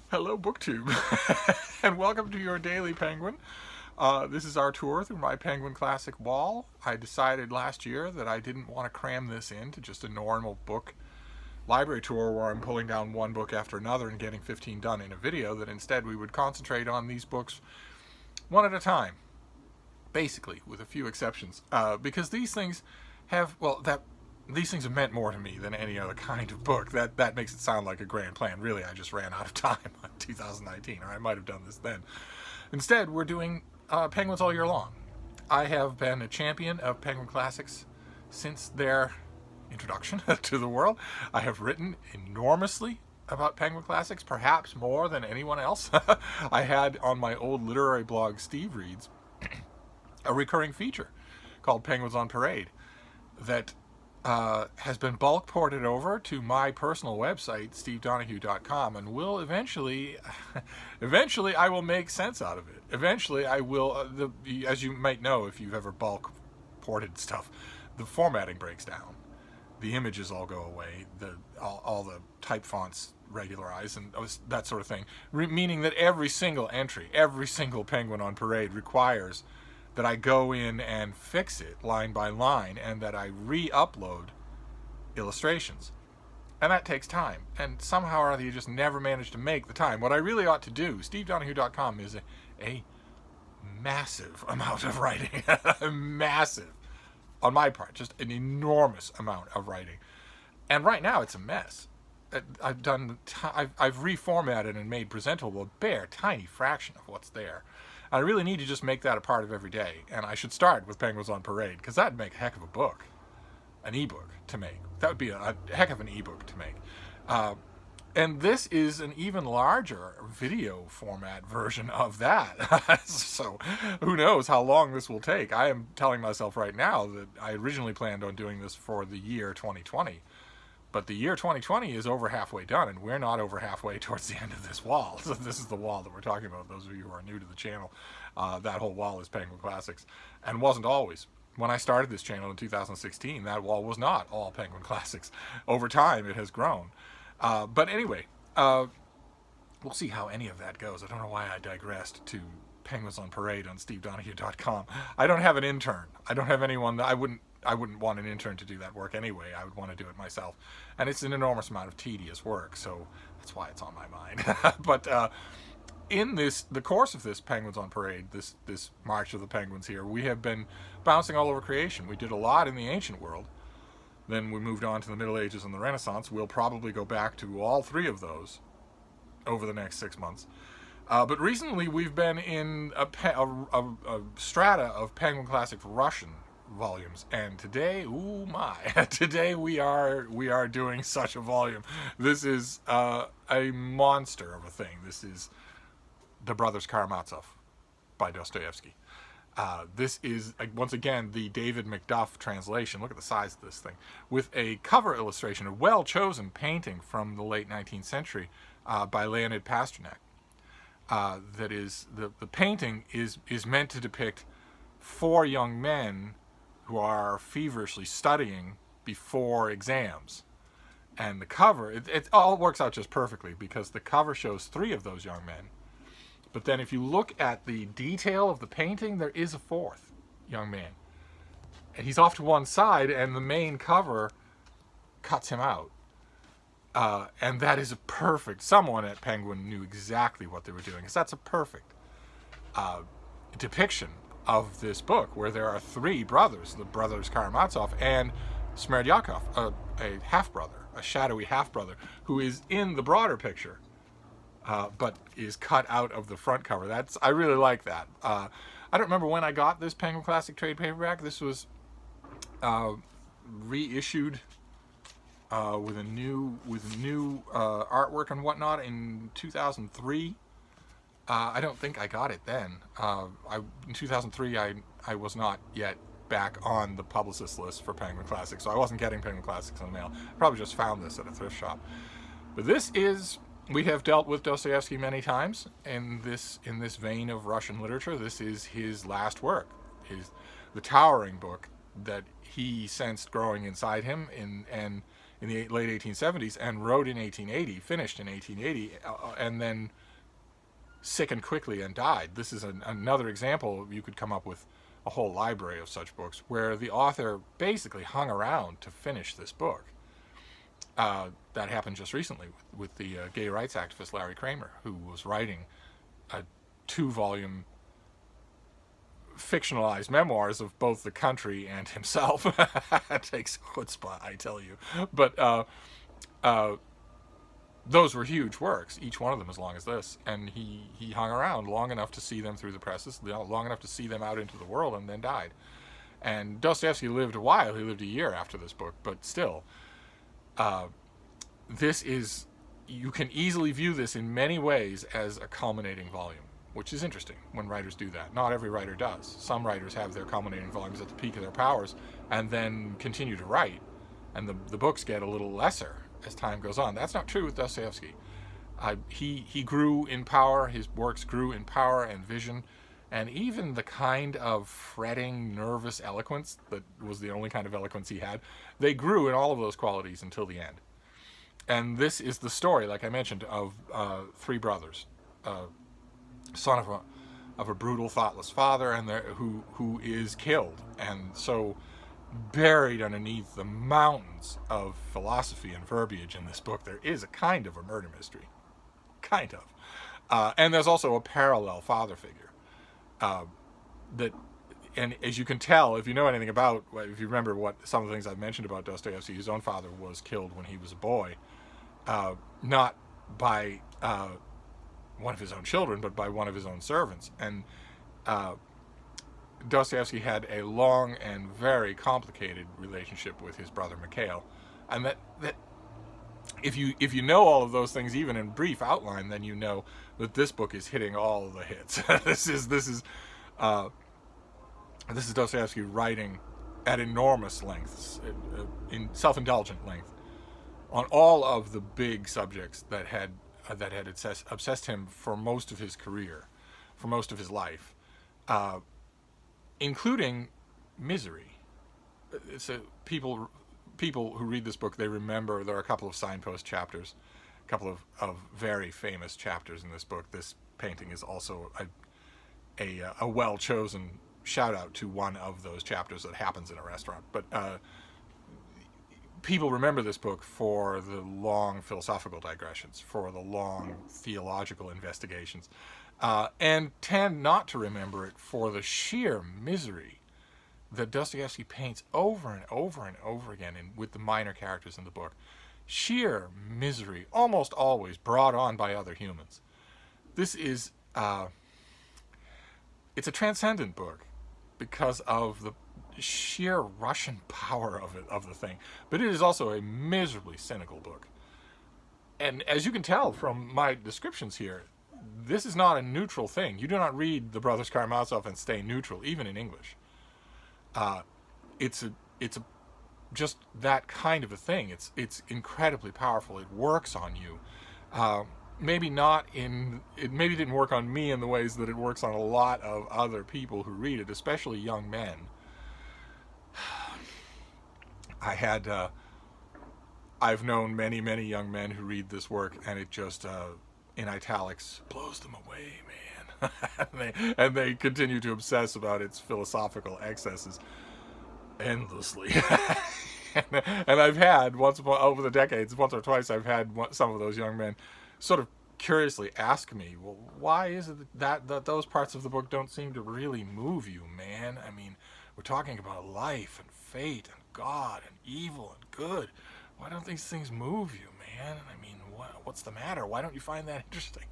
Hello, BookTube, and welcome to your Daily Penguin. This is our tour through my Penguin Classic wall. I decided last year that I didn't want to cram this into just a normal book library tour where I'm pulling down one book after another and getting 15 done in a video, that instead we would concentrate on these books one at a time, basically, with a few exceptions, because these things have, these things have meant more to me than any other kind of book. That makes it sound like a grand plan. Really, I just ran out of time in 2019, or I might have done this then. Instead, we're doing Penguins all year long. I have been a champion of Penguin Classics since their introduction to the world. I have written enormously about Penguin Classics, perhaps more than anyone else. I had on my old literary blog, Steve Reads, a recurring feature called Penguins on Parade that has been bulk ported over to my personal website, stdonoghue.com, and will eventually I will make sense out of it. Eventually I will, as you might know if you've ever bulk ported stuff, the formatting breaks down. The images all go away, all the type fonts regularize, and that sort of thing. Meaning that every single entry, every single Penguin on Parade requires that I go in and fix it line by line, and that I re-upload illustrations. And that takes time. And somehow or other you just never manage to make the time. What I really ought to do, stdonoghue.com is a massive amount of writing. Massive. On my part, just an enormous amount of writing. And right now it's a mess. I've reformatted and made presentable a bare tiny fraction of what's there. I really need to just make that a part of every day, and I should start with Penguins on Parade, because that'd make a heck of a book, an ebook to make. That would be a heck of an ebook to make. And this is an even larger video format version of that. So who knows how long this will take. I am telling myself right now that I originally planned on doing this for the year 2020. But the year 2020 is over halfway done, and we're not over halfway towards the end of this wall. So this is the wall that we're talking about, those of you who are new to the channel. That whole wall is Penguin Classics, and wasn't always. When I started this channel in 2016, that wall was not all Penguin Classics. Over time, it has grown. But anyway, we'll see how any of that goes. I don't know why I digressed to Penguins on Parade on stdonoghue.com. I don't have an intern. I don't have anyone that I wouldn't want an intern to do that work anyway. I would want to do it myself. And it's an enormous amount of tedious work, so that's why it's on my mind. But in the course of this Penguins on Parade, this March of the Penguins here, we have been bouncing all over creation. We did a lot in the ancient world. Then we moved on to the Middle Ages and the Renaissance. We'll probably go back to all three of those over the next 6 months. But recently we've been in a strata of Penguin Classic Russian volumes, and today, ooh my, today we are doing such a volume. This is a monster of a thing. This is The Brothers Karamazov by Dostoevsky. This is, once again, the David Macduff translation. Look at the size of this thing. With a cover illustration, a well-chosen painting from the late 19th century by Leonid Pasternak. That is, the painting is meant to depict four young men who are feverishly studying before exams. And the cover, it all works out just perfectly, because the cover shows three of those young men. But then if you look at the detail of the painting, there is a fourth young man. And he's off to one side, and the main cover cuts him out. And that is a perfect, someone at Penguin knew exactly what they were doing, because that's a perfect depiction of this book, where there are three brothers, the brothers Karamazov and Smerdyakov, a half-brother, a shadowy half-brother, who is in the broader picture, but is cut out of the front cover. I really like that. I don't remember when I got this Penguin Classic trade paperback. This was reissued with new artwork and whatnot in 2003. I don't think I got it then. In 2003, I was not yet back on the publicist list for Penguin Classics, so I wasn't getting Penguin Classics in the mail. I probably just found this at a thrift shop. But this is, we have dealt with Dostoevsky many times in this vein of Russian literature. This is his last work, the towering book that he sensed growing inside him in the late 1870s, and wrote in 1880, finished in 1880, and then sickened quickly and died. This is another example. You could come up with a whole library of such books where the author basically hung around to finish this book. That happened just recently with the gay rights activist Larry Kramer, who was writing a 2-volume fictionalized memoirs of both the country and himself. It takes chutzpah, I tell you. But those were huge works, each one of them as long as this, and he hung around long enough to see them through the presses, long enough to see them out into the world, and then died. And Dostoevsky lived a while. He lived a year after this book, but still, this is, you can easily view this in many ways as a culminating volume, which is interesting when writers do that. Not every writer does. Some writers have their culminating volumes at the peak of their powers and then continue to write, and the books get a little lesser as time goes on. That's not true with Dostoevsky. He grew in power. His works grew in power and vision, and even the kind of fretting, nervous eloquence that was the only kind of eloquence he had, they grew in all of those qualities until the end. And this is the story, like I mentioned, of 3 brothers, son of a brutal, thoughtless father, and who is killed, and so buried underneath the mountains of philosophy and verbiage in this book, there is a kind of a murder mystery, kind of, and there's also a parallel father figure that. And as you can tell, if you know anything about, if you remember what some of the things I've mentioned about Dostoevsky, his own father was killed when he was a boy, not by one of his own children, but by one of his own servants. And Dostoevsky had a long and very complicated relationship with his brother Mikhail, and that if you know all of those things, even in brief outline, then you know that this book is hitting all of the hits. This is Dostoevsky writing at enormous lengths, in self-indulgent length, on all of the big subjects that had obsessed him for most of his career, for most of his life, including misery. So people who read this book, they remember there are a couple of signpost chapters, a couple of very famous chapters in this book. This painting is also a well-chosen shout out to one of those chapters that happens in a restaurant. But people remember this book for the long philosophical digressions, for the long theological investigations, and tend not to remember it for the sheer misery that Dostoevsky paints over and over and over again with the minor characters in the book. Sheer misery, almost always brought on by other humans. This is it's a transcendent book because of the sheer Russian power of the thing, but it is also a miserably cynical book. And as you can tell from my descriptions here, this is not a neutral thing. You do not read the Brothers Karamazov and stay neutral, even in English. It's just that kind of a thing. It's incredibly powerful. It works on you. Maybe didn't work on me in the ways that it works on a lot of other people who read it, especially young men. I've known many, many young men who read this work, and it just, in italics, blows them away, man. and they continue to obsess about its philosophical excesses endlessly. and I've had, over the decades, once or twice, I've had some of those young men sort of curiously ask me, well, why is it that those parts of the book don't seem to really move you, man? I mean, we're talking about life and fate and God and evil and good. Why don't these things move you, man? I mean, what's the matter? Why don't you find that interesting?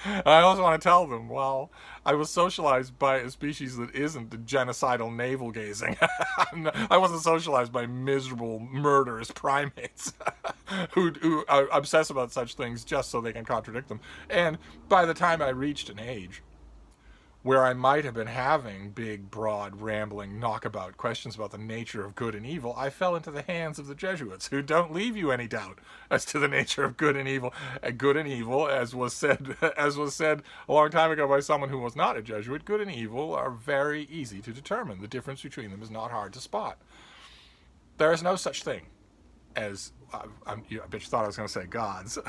I also want to tell them, well, I was socialized by a species that isn't genocidal navel gazing. I wasn't socialized by miserable, murderous primates who obsess about such things just so they can contradict them. And by the time I reached an age where I might have been having big, broad, rambling, knockabout questions about the nature of good and evil, I fell into the hands of the Jesuits, who don't leave you any doubt as to the nature of good and evil. Good and evil, as was said a long time ago by someone who was not a Jesuit, good and evil are very easy to determine. The difference between them is not hard to spot. There is no such thing as, I bet you thought I was going to say gods.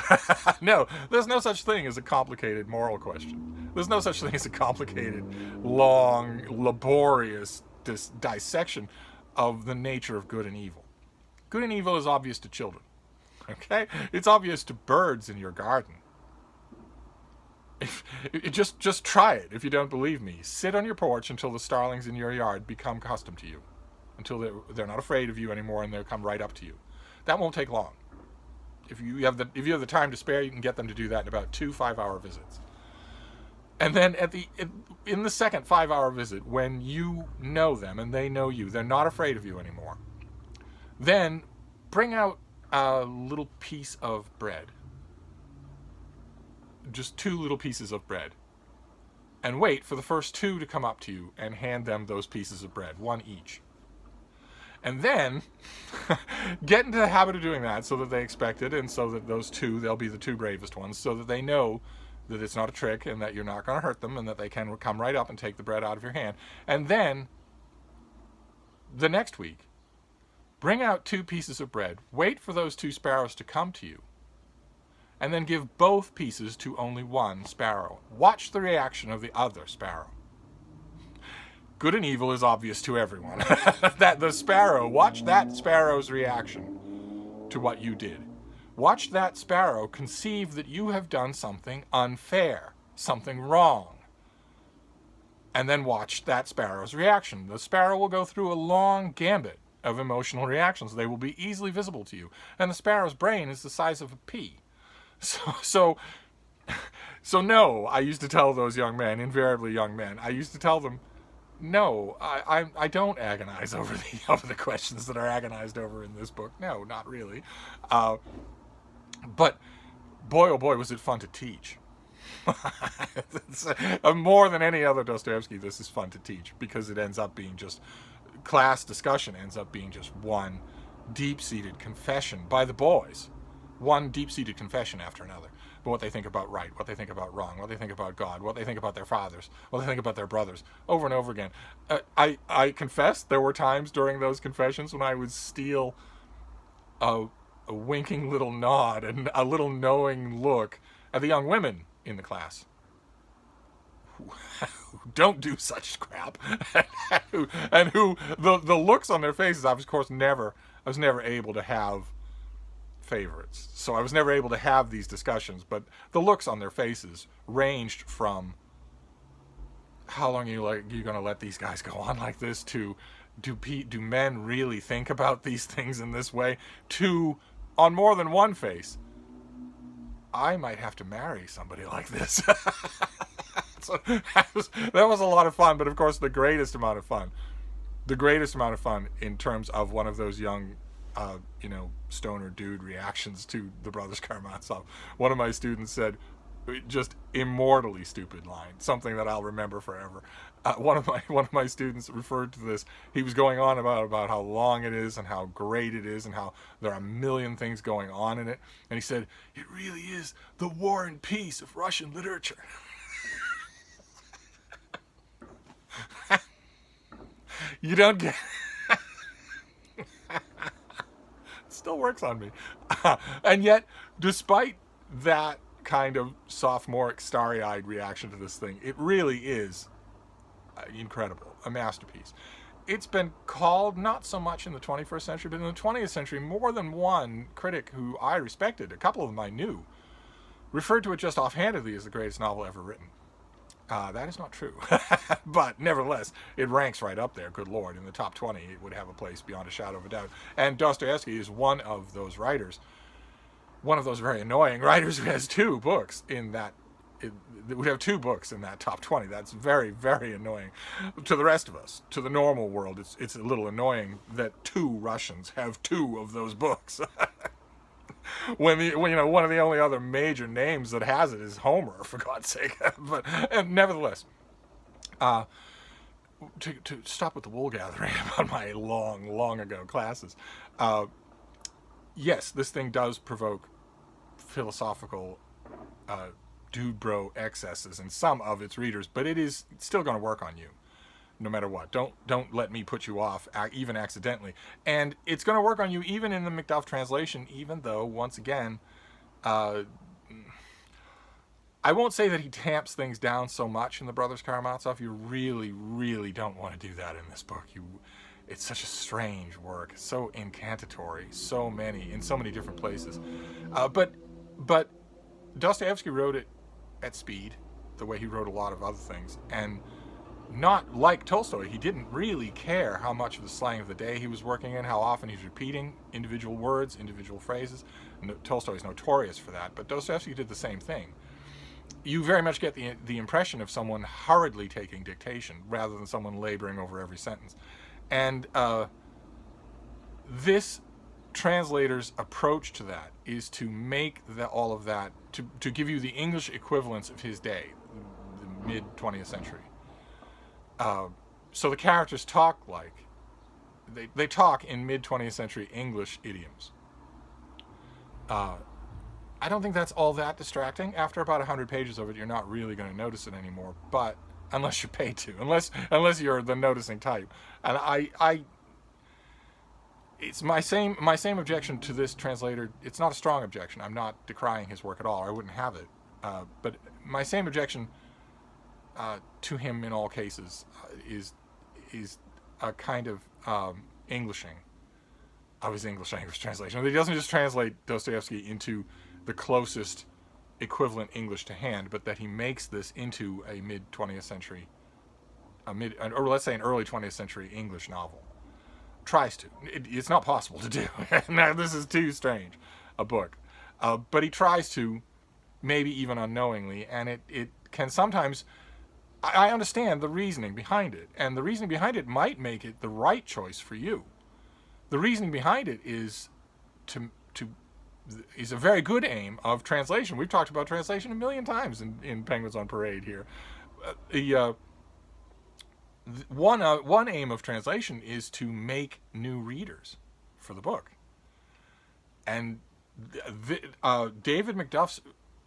No, there's no such thing as a complicated moral question. There's no such thing as a complicated, long, laborious dissection of the nature of good and evil. Good and evil is obvious to children. Okay? It's obvious to birds in your garden. Just try it if you don't believe me. Sit on your porch until the starlings in your yard become accustomed to you. Until they're not afraid of you anymore and they'll come right up to you. That won't take long. If you have the time to spare, you can get them to do that in about 2 5-hour visits. And then in the second 5-hour visit, when you know them and they know you, they're not afraid of you anymore. Then bring out a little piece of bread. Just 2 little pieces of bread. And wait for the first 2 to come up to you and hand them those pieces of bread, 1 each. And then get into the habit of doing that so that they expect it, and so that those 2, they'll be the 2 bravest ones, so that they know that it's not a trick and that you're not going to hurt them and that they can come right up and take the bread out of your hand. And then the next week, bring out 2 pieces of bread, wait for those 2 sparrows to come to you, and then give both pieces to only 1 sparrow. Watch the reaction of the other sparrow. Good and evil is obvious to everyone. That the sparrow, watch that sparrow's reaction to what you did. Watch that sparrow conceive that you have done something unfair, something wrong. And then watch that sparrow's reaction. The sparrow will go through a long gambit of emotional reactions. They will be easily visible to you. And the sparrow's brain is the size of a pea. So no, I used to tell those young men, invariably young men, I used to tell them, no, I don't agonize over the questions that are agonized over in this book. No, not really. But boy, oh boy, was it fun to teach. More than any other Dostoevsky, this is fun to teach, because it ends up being just, class discussion ends up being just one deep-seated confession by the boys. One deep-seated confession after another. But what they think about right, what they think about wrong, what they think about God, what they think about their fathers, what they think about their brothers, over and over again. I confess there were times during those confessions when I would steal a winking little nod and a little knowing look at the young women in the class who don't do such crap, and who the looks on their faces. I was never able to have favorites, so I was never able to have these discussions, but the looks on their faces ranged from, how long are you going to let these guys go on like this, to do men really think about these things in this way, to, on more than one face, I might have to marry somebody like this. So that was a lot of fun. But of course, the greatest amount of fun in terms of one of those young stoner dude reactions to the Brothers Karamazov. One of my students said, just immortally stupid line, something that I'll remember forever. One of my students referred to this. He was going on about how long it is and how great it is and how there are a million things going on in it. And he said, it really is the War and Peace of Russian literature. You don't get... Still works on me. And yet, despite that kind of sophomoric starry-eyed reaction to this thing, it really is incredible, a masterpiece. It's been called, not so much in the 21st century, but in the 20th century, more than one critic who I respected, a couple of them I knew, referred to it just offhandedly as the greatest novel ever written. That is not true. But nevertheless, it ranks right up there, good Lord. In the top 20, it would have a place beyond a shadow of a doubt. And Dostoevsky is one of those writers, one of those very annoying writers who has 2 books in that, we have 2 books in that top 20. That's very, very annoying to the rest of us. To the normal world, it's a little annoying that 2 Russians have 2 of those books. When one of the only other major names that has it is Homer, for God's sake. But nevertheless, to stop with the wool gathering about my long ago classes, yes, this thing does provoke philosophical dude bro excesses in some of its readers, but it's still going to work on you. no matter what. Don't let me put you off, even accidentally. And it's going to work on you even in the Macduff translation, even though, once again, uh, I won't say that he tamps things down so much in the Brothers Karamazov. You really, really don't want to do that in this book. It's such a strange work, so incantatory, in so many different places. But Dostoevsky wrote it at speed, the way he wrote a lot of other things, and not like Tolstoy. He didn't really care how much of the slang of the day he was working in, how often he's repeating individual words, individual phrases. Tolstoy is notorious for that, but Dostoevsky did the same thing. You very much get the impression of someone hurriedly taking dictation rather than someone laboring over every sentence. And this translator's approach to that is to make all of that, to give you the English equivalents of his day, the mid-20th century. So the characters talk like, they talk in mid-20th century English idioms. I don't think that's all that distracting. After about 100 pages of it, you're not really going to notice it anymore, but unless you're paid to, unless you're the noticing type. And it's my same objection to this translator. It's not a strong objection. I'm not decrying his work at all. I wouldn't have it. But my same objection to him in all cases is a kind of Englishing of his English language translation. He doesn't just translate Dostoevsky into the closest equivalent English to hand, but that he makes this into a mid-20th century, or let's say an early 20th century English novel. Tries to. It's not possible to do. Now, this is too strange a book. But he tries to, maybe even unknowingly, and it can sometimes... I understand the reasoning behind it, and the reasoning behind it might make it the right choice for you. The reasoning behind it is is a very good aim of translation. We've talked about translation a million times in Penguins on Parade here. One aim of translation is to make new readers for the book. And David Macduff's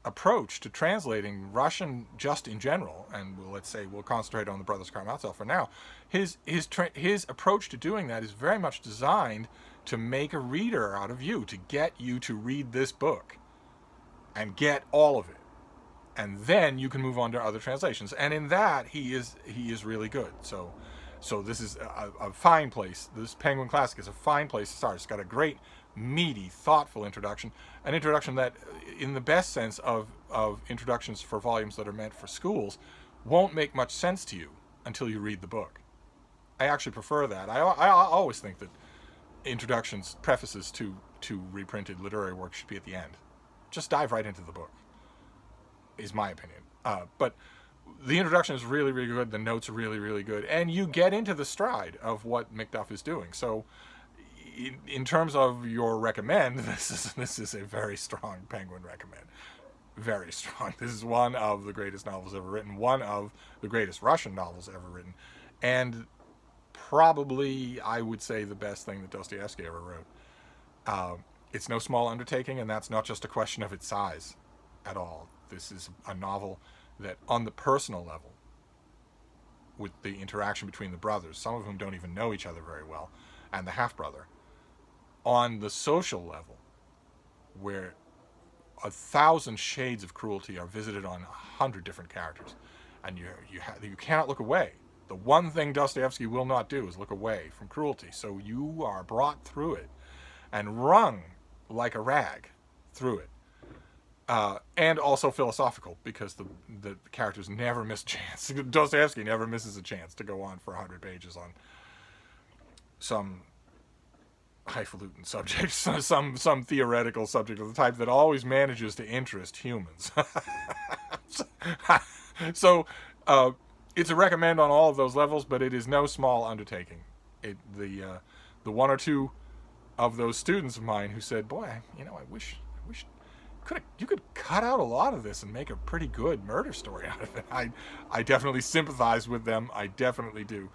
approach to translating Russian just in general, and we'll concentrate on the Brothers Karamazov for now, his approach to doing that is very much designed to make a reader out of you, to get you to read this book and get all of it. And then you can move on to other translations. And in that, he is really good. So this is a fine place. This Penguin Classic is a fine place to start. It's got a great, meaty, thoughtful introduction. An introduction that, in the best sense of introductions for volumes that are meant for schools, won't make much sense to you until you read the book. I actually prefer that. I always think that prefaces to reprinted literary work should be at the end. Just dive right into the book, is my opinion. But the introduction is really, really good. The notes are really, really good. And you get into the stride of what Macduff is doing. So in terms of your recommend, this is a very strong Penguin recommend. Very strong. This is one of the greatest novels ever written. One of the greatest Russian novels ever written. And probably, I would say, the best thing that Dostoevsky ever wrote. It's no small undertaking, and that's not just a question of its size at all. This is a novel that, on the personal level, with the interaction between the brothers, some of whom don't even know each other very well, and the half-brother, on the social level, where 1,000 shades of cruelty are visited on 100 different characters, and you cannot look away. The one thing Dostoevsky will not do is look away from cruelty. So you are brought through it and wrung like a rag through it. And also philosophical, because the characters never miss a chance. Dostoevsky never misses a chance to go on for 100 pages on some highfalutin subject, some theoretical subject of the type that always manages to interest humans. So it's a recommend on all of those levels, but it is no small undertaking. The one or two of those students of mine who said, "Boy, I wish you could cut out a lot of this and make a pretty good murder story out of it." I definitely sympathize with them. I definitely do.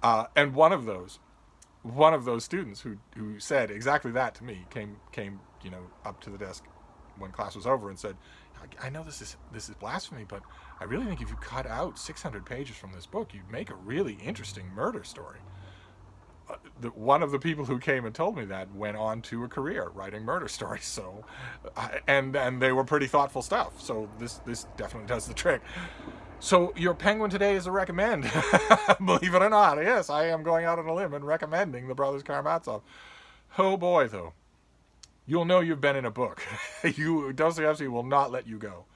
And one of those students who said exactly that to me came up to the desk when class was over and said, I know this is blasphemy, but I really think if you cut out 600 pages from this book, you'd make a really interesting murder story. One of the people who came and told me that went on to a career writing murder stories. So, and they were pretty thoughtful stuff. So this definitely does the trick. So your penguin today is a recommend. Believe it or not, yes, I am going out on a limb and recommending the Brothers Karamazov. Oh boy, though, you'll know you've been in a book. Dostoevsky will not let you go.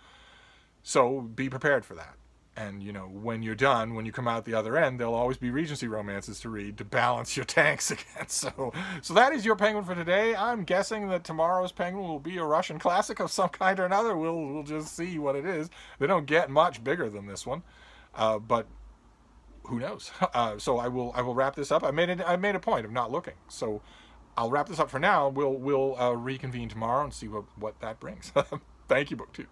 So be prepared for that. And, you know, when you're done, when you come out the other end, there'll always be Regency romances to read to balance your tanks again. So that is your penguin for today. I'm guessing that tomorrow's penguin will be a Russian classic of some kind or another. We'll just see what it is. They don't get much bigger than this one, but who knows? So I will wrap this up. I made a point of not looking. So I'll wrap this up for now. We'll reconvene tomorrow and see what that brings. Thank you, BookTube.